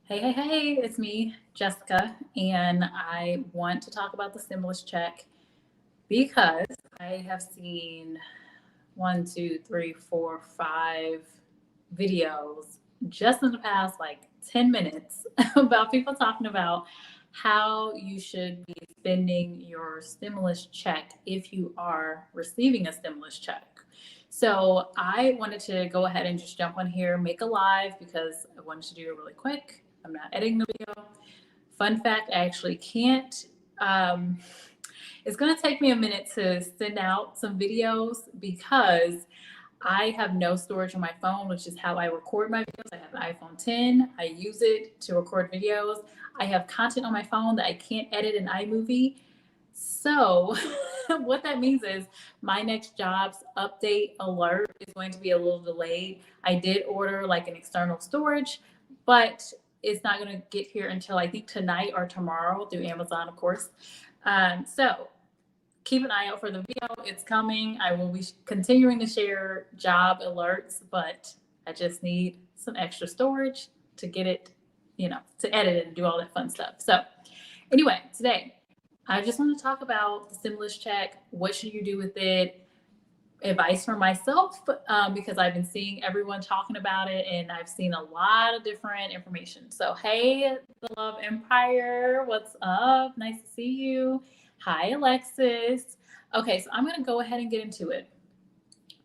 Hey, it's me, Jessica, and I want to talk about the stimulus check because I have seen one, two, three, four, five videos just in the past 10 minutes about people talking about how you should be spending your stimulus check if you are receiving a stimulus check. So I wanted to go ahead and just jump on here, make a live because I wanted to do it really quick. I'm not editing the video. Fun fact, I actually can't. Um, it's going to take me a minute to send out some videos because I have no storage on my phone, which is how I record my videos. I have an iPhone 10. I use it to record videos. I have content on my phone that I can't edit in iMovie. So, what that means is my next job's update alert is going to be a little delayed. I did order like an external storage, but it's not going to get here until I think tonight or tomorrow through Amazon, of course. So, keep an eye out for the video. It's coming. I will be continuing to share job alerts, but I just need some extra storage to get it, to edit it and do all that fun stuff. So, anyway, today I just want to talk about the stimulus check. What should you do with it? Advice for myself, because I've been seeing everyone talking about it and I've seen a lot of different information. So, hey, the Love Empire, what's up? Nice to see you. Hi, Alexis. Okay, so I'm going to go ahead and get into it.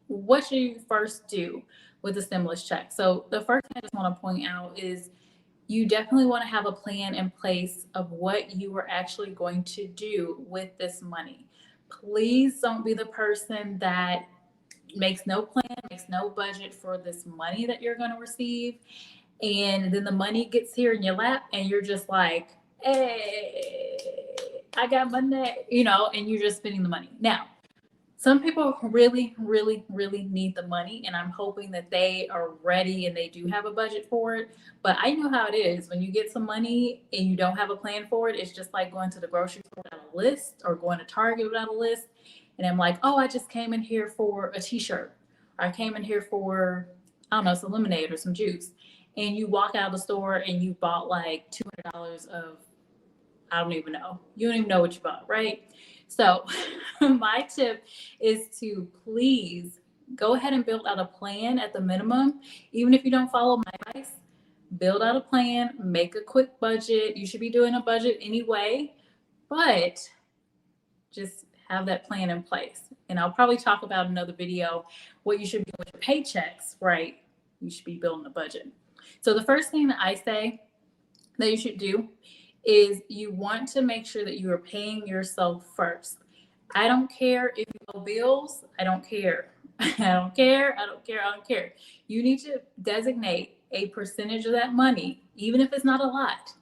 What should you first do with the stimulus check? So, the first thing I just want to point out is you definitely want to have a plan in place of what you are actually going to do with this money. Please don't be the person that makes no plan, makes no budget for this money that you're going to receive. And then the money gets here in your lap and you're just like, hey, I got money, and you're just spending the money. Now, some people really need the money, and I'm hoping that they are ready and they do have a budget for it. But I know how it is when you get some money and you don't have a plan for it. It's just like going to the grocery store without a list or going to Target without a list. And I'm like, oh, I just came in here for a t-shirt, or I came in here for, I don't know, some lemonade or some juice. And you walk out of the store and you bought like $200 of, I don't even know. You don't even know what you bought, right? So my tip is to please go ahead and build out a plan at the minimum. Even if you don't follow my advice, build out a plan, make a quick budget. You should be doing a budget anyway, but just have that plan in place. And I'll probably talk about in another video what you should be doing with your paychecks, right? You should be building a budget. So the first thing that I say that you should do is you want to make sure that you are paying yourself first. I don't care if you owe bills. I don't care. I don't care. You need to designate a percentage of that money, even if it's not a lot,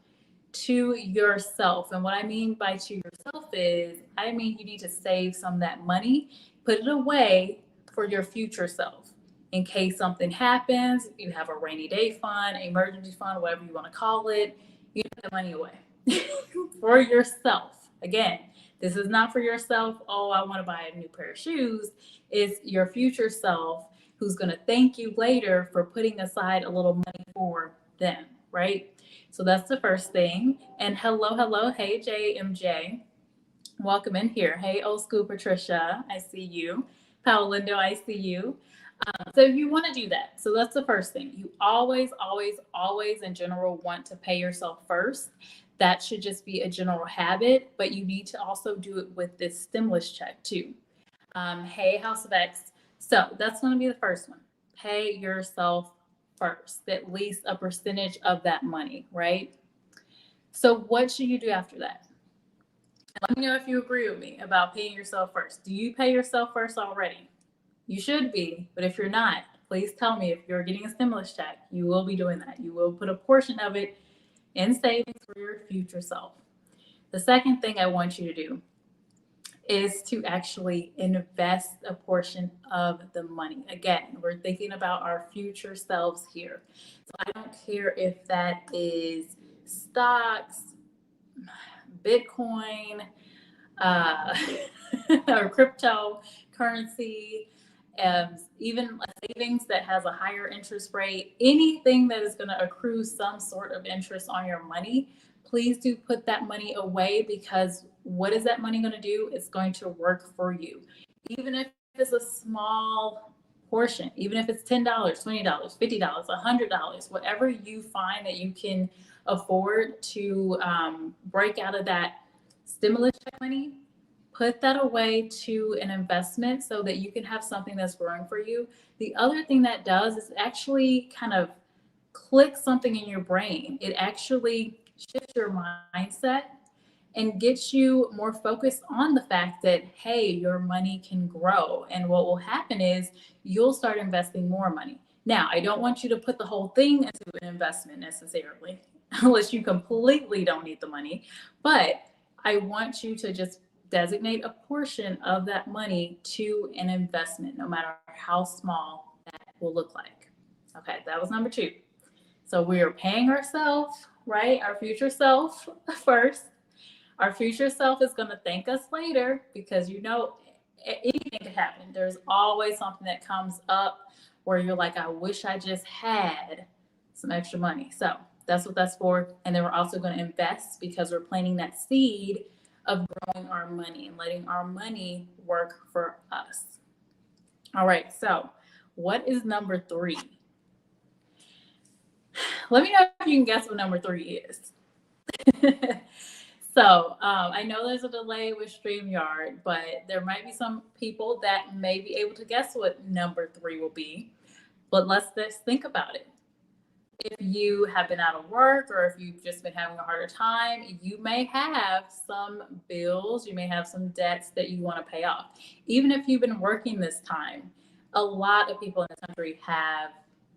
to yourself. And what I mean by to yourself is, I mean, you need to save some of that money, put it away for your future self. In case something happens, you have a rainy day fund, emergency fund, whatever you want to call it, you put that money away for yourself. Again, this is not for yourself. Oh, I want to buy a new pair of shoes. It's your future self who's going to thank you later for putting aside a little money for them, right? So that's the first thing. And hello. Hey, JMJ. Welcome in here. Hey, old school Patricia. I see you. Paolindo, I see you. So you want to do that. So that's the first thing. You always in general want to pay yourself first. That should just be a general habit, but you need to also do it with this stimulus check too. Hey, House of X. So that's going to be the first one. Pay yourself first, at least a percentage of that money, right? So what should you do after that? Let me know if you agree with me about paying yourself first. Do you pay yourself first already? You should be, but if you're not, please tell me. If you're getting a stimulus check, you will be doing that. You will put a portion of it in savings for your future self. The second thing I want you to do is to actually invest a portion of the money. Again, we're thinking about our future selves here. So I don't care if that is stocks, Bitcoin, or cryptocurrency, even a savings that has a higher interest rate, anything that is going to accrue some sort of interest on your money, please do put that money away, because what is that money going to do? It's going to work for you. Even if it's a small portion, even if it's $10, $20, $50, $100, whatever you find that you can afford to break out of that stimulus check money, put that away to an investment so that you can have something that's growing for you. The other thing that does is actually kind of click something in your brain. It actually shifts your mindset and gets you more focused on the fact that, hey, your money can grow. And what will happen is you'll start investing more money. Now, I don't want you to put the whole thing into an investment necessarily, unless you completely don't need the money. But I want you to just designate a portion of that money to an investment, no matter how small that will look like. Okay, that was number 2. So we are paying ourselves, right? Our future self first. Our future self is going to thank us later, because anything could happen. There's always something that comes up where you're like, I wish I just had some extra money. So that's what that's for. And then we're also going to invest, because we're planting that seed of growing our money and letting our money work for us. All right. So what is number 3? Let me know if you can guess what number 3 is. So I know there's a delay with StreamYard, but there might be some people that may be able to guess what number 3 will be. But let's just think about it. If you have been out of work, or if you've just been having a harder time, you may have some bills, you may have some debts that you want to pay off. Even if you've been working this time, a lot of people in the country have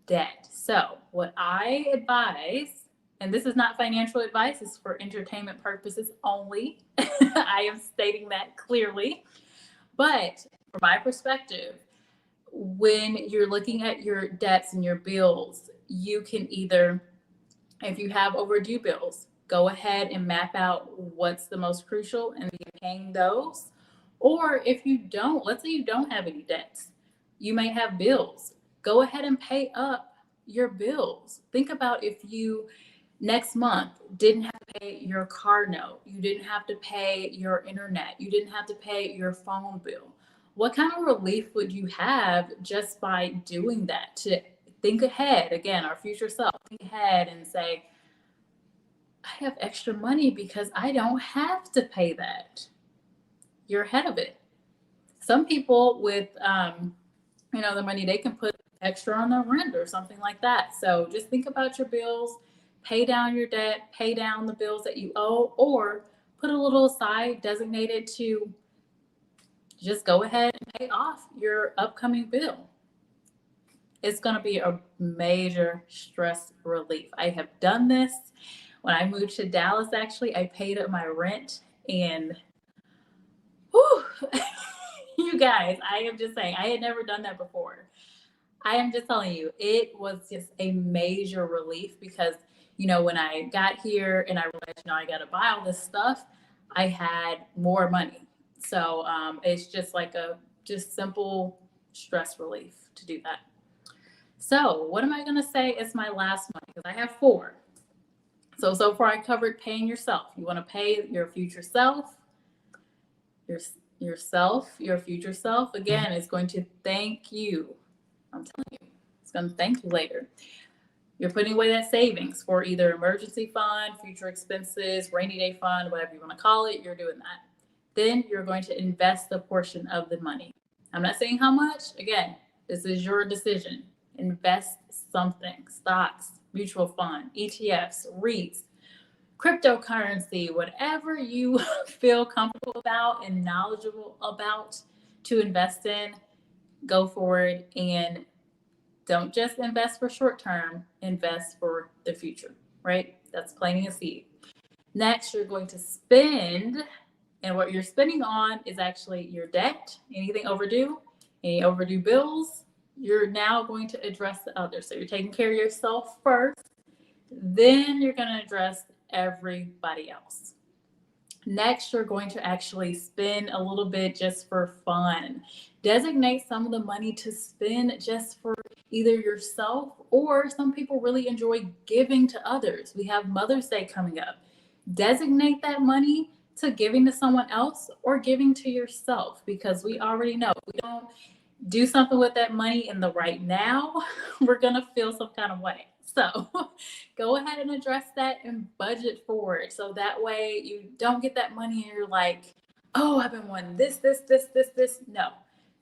debt. So what I advise, and this is not financial advice, it's for entertainment purposes only. I am stating that clearly. But from my perspective, when you're looking at your debts and your bills, you can either, if you have overdue bills, go ahead and map out what's the most crucial and be paying those. Or if you don't, let's say you don't have any debts, you may have bills. Go ahead and pay up your bills. Think about if you next month didn't have to pay your car note, you didn't have to pay your internet, you didn't have to pay your phone bill. What kind of relief would you have just by doing that? To think ahead, again, our future self, think ahead and say, I have extra money because I don't have to pay that. You're ahead of it. Some people with, the money, they can put extra on their rent or something like that. So just think about your bills, pay down your debt, pay down the bills that you owe, or put a little aside, designate it to just go ahead and pay off your upcoming bill. It's going to be a major stress relief. I have done this. When I moved to Dallas, actually, I paid up my rent, and whew, you guys, I am just saying, I had never done that before. I am just telling you, it was just a major relief, because, when I got here and I realized, I got to buy all this stuff, I had more money. So it's just like just simple stress relief to do that. So what am I going to say is my last one? Because I have 4. So far I covered paying yourself. You want to pay your future self. Your future self, again, is going to thank you. I'm telling you, it's going to thank you later. You're putting away that savings for either emergency fund, future expenses, rainy day fund, whatever you want to call it. You're doing that. Then you're going to invest a portion of the money. I'm not saying how much. Again, this is your decision. Invest something: stocks, mutual fund, ETFs, REITs, cryptocurrency, whatever you feel comfortable about and knowledgeable about to invest in. Go for it, and don't just invest for short term, invest for the future, right? That's planting a seed. Next, you're going to spend, and what you're spending on is actually your debt, anything overdue, any overdue bills. You're now going to address the others. So you're taking care of yourself first, then you're going to address everybody else. Next, you're going to actually spend a little bit just for fun. Designate some of the money to spend just for either yourself, or some people really enjoy giving to others. We have Mother's Day coming up. Designate that money to giving to someone else or giving to yourself, because we already know we don't do something with that money in the right now, we're going to feel some kind of way. So go ahead and address that and budget for it. So that way you don't get that money and you're like, oh, I've been wanting this. No.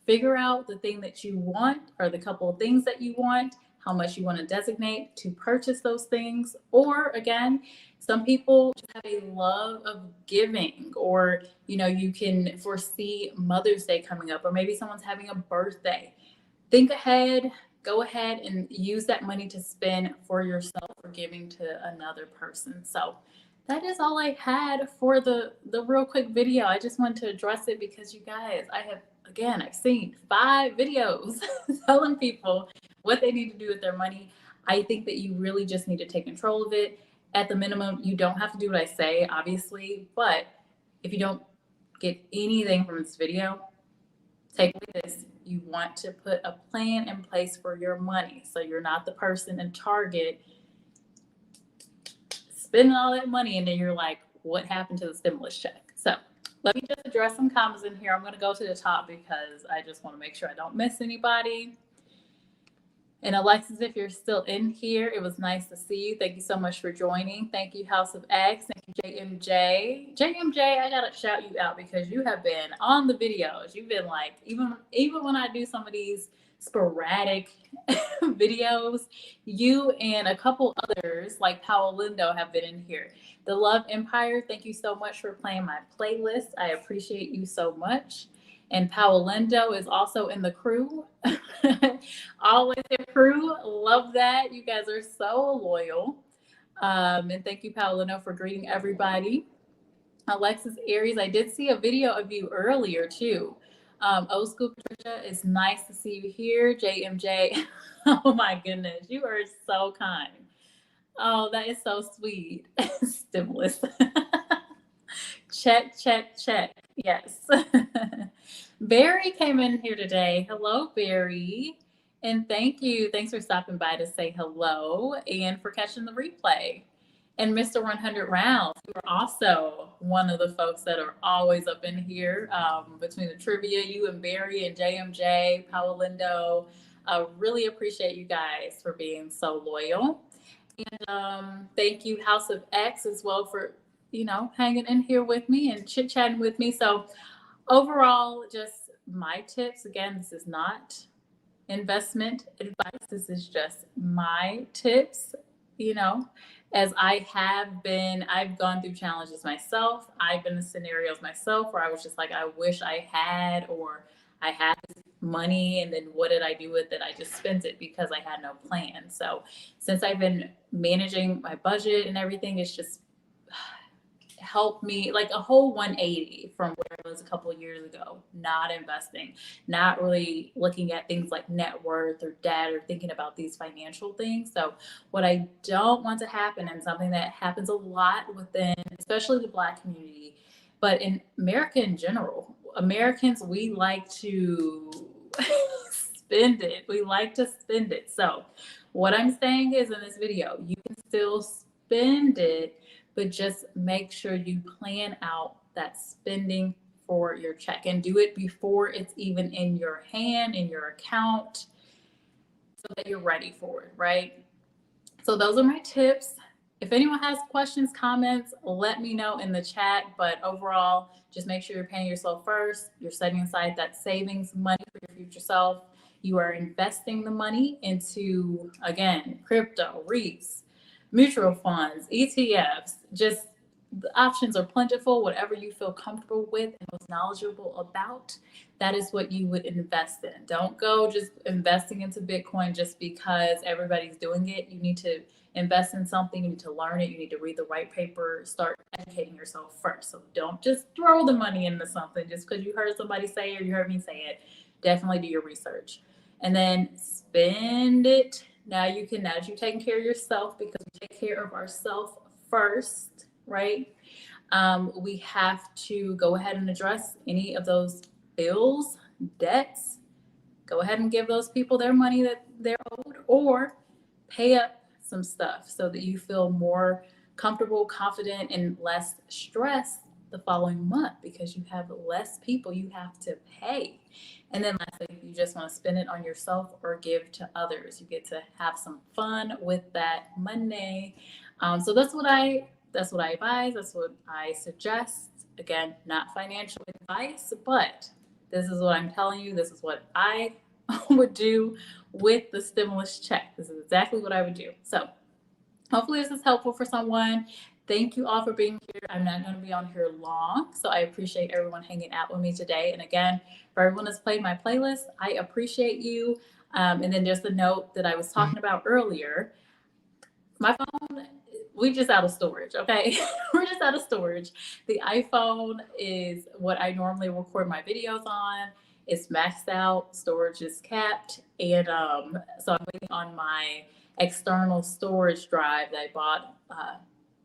Figure out the thing that you want, or the couple of things that you want, how much you want to designate to purchase those things. Or again, some people just have a love of giving, or you can foresee Mother's Day coming up, or maybe someone's having a birthday. Think ahead, go ahead and use that money to spend for yourself or giving to another person. So that is all I had for the real quick video. I just wanted to address it because you guys, I've seen 5 videos telling people what they need to do with their money. I think that you really just need to take control of it. At the minimum, you don't have to do what I say, obviously, but if you don't get anything from this video, take away this. You want to put a plan in place for your money, so you're not the person in Target spending all that money and then you're like, what happened to the stimulus check? So let me just address some comments in here. I'm going to go to the top because I just want to make sure I don't miss anybody. And Alexis, if you're still in here, it was nice to see you. Thank you so much for joining. Thank you, House of X. Thank you, JMJ. JMJ, I gotta shout you out because you have been on the videos. You've been like, even when I do some of these sporadic videos, you and a couple others like Powell Lindo have been in here. The Love Empire, thank you so much for playing my playlist. I appreciate you so much. And Powell Lindo is also in the crew. Always a crew. Love that. You guys are so loyal. And thank you, Powell Lindo, for greeting everybody. Alexis Aries, I did see a video of you earlier too. Old School Patricia, it's nice to see you here. JMJ, oh my goodness, you are so kind. Oh, that is so sweet. Stimulus. Check. Yes. Barry came in here today. Hello, Barry. And thank you. Thanks for stopping by to say hello and for catching the replay. And Mr. 100 Rounds, you are also one of the folks that are always up in here, between the trivia, you and Barry and JMJ, Powell Lindo. I really appreciate you guys for being so loyal. And thank you, House of X, as well, for hanging in here with me and chit-chatting with me. So overall, just my tips. Again, this is not investment advice. This is just my tips, as I've gone through challenges myself. I've been in scenarios myself where I was just like, I wish I had, or I had this money and then what did I do with it? I just spent it because I had no plan. So since I've been managing my budget and everything, it's just helped me like a whole 180 from where I was a couple of years ago, not investing, not really looking at things like net worth or debt or thinking about these financial things. So what I don't want to happen, and something that happens a lot within, especially the Black community, but in America in general, Americans, we like to spend it. We like to spend it. So what I'm saying is, in this video, you can still spend it, but just make sure you plan out that spending for your check and do it before it's even in your hand, in your account, so that you're ready for it, right? So those are my tips. If anyone has questions, comments, let me know in the chat. But overall, just make sure you're paying yourself first. You're setting aside that savings money for your future self. You are investing the money into, again, crypto, REITs, mutual funds, ETFs. Just the options are plentiful. Whatever you feel comfortable with and most knowledgeable about, that is what you would invest in. Don't go just investing into Bitcoin just because everybody's doing it. You need to invest in something. You need to learn it. You need to read the white paper. Start educating yourself first. So don't just throw the money into something just because you heard somebody say it or you heard me say it. Definitely do your research and then spend it. Now you can, as you're taking care of yourself, because we take care of ourselves first, right? We have to go ahead and address any of those bills debts, go ahead and give those people their money that they're owed, or pay up some stuff so that you feel more comfortable, confident, and less stressed the following month because you have less people you have to pay. And then lastly, if you just want to spend it on yourself or give to others, you get to have some fun with that money. So that's what I advise. That's what I suggest. Again, not financial advice, but this is what I'm telling you. This is what I would do with the stimulus check. This is exactly what I would do. So hopefully this is helpful for someone. Thank you all for being here. I'm not going to be on here long, so I appreciate everyone hanging out with me today. And again, for everyone that's played my playlist, I appreciate you. And then just a note that I was talking about earlier, my phone, we just out of storage, okay? We're just out of storage. The iPhone is what I normally record my videos on. It's maxed out, storage is capped, and so I'm waiting on my external storage drive that I bought.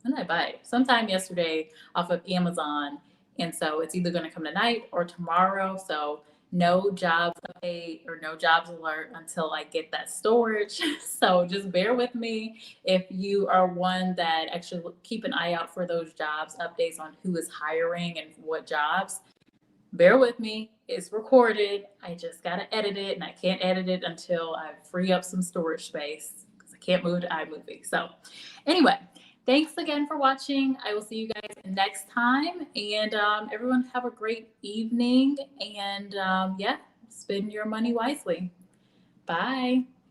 When did I buy it? Sometime yesterday off of Amazon, and so it's either going to come tonight or tomorrow. So no jobs update or no jobs alert until I get that storage. So just bear with me if you are one that actually keep an eye out for those jobs updates on who is hiring and what jobs. Bear with me. It's recorded. I just got to edit it, and I can't edit it until I free up some storage space because I can't move to iMovie. So anyway, thanks again for watching. I will see you guys next time. And everyone have a great evening. And yeah, spend your money wisely. Bye.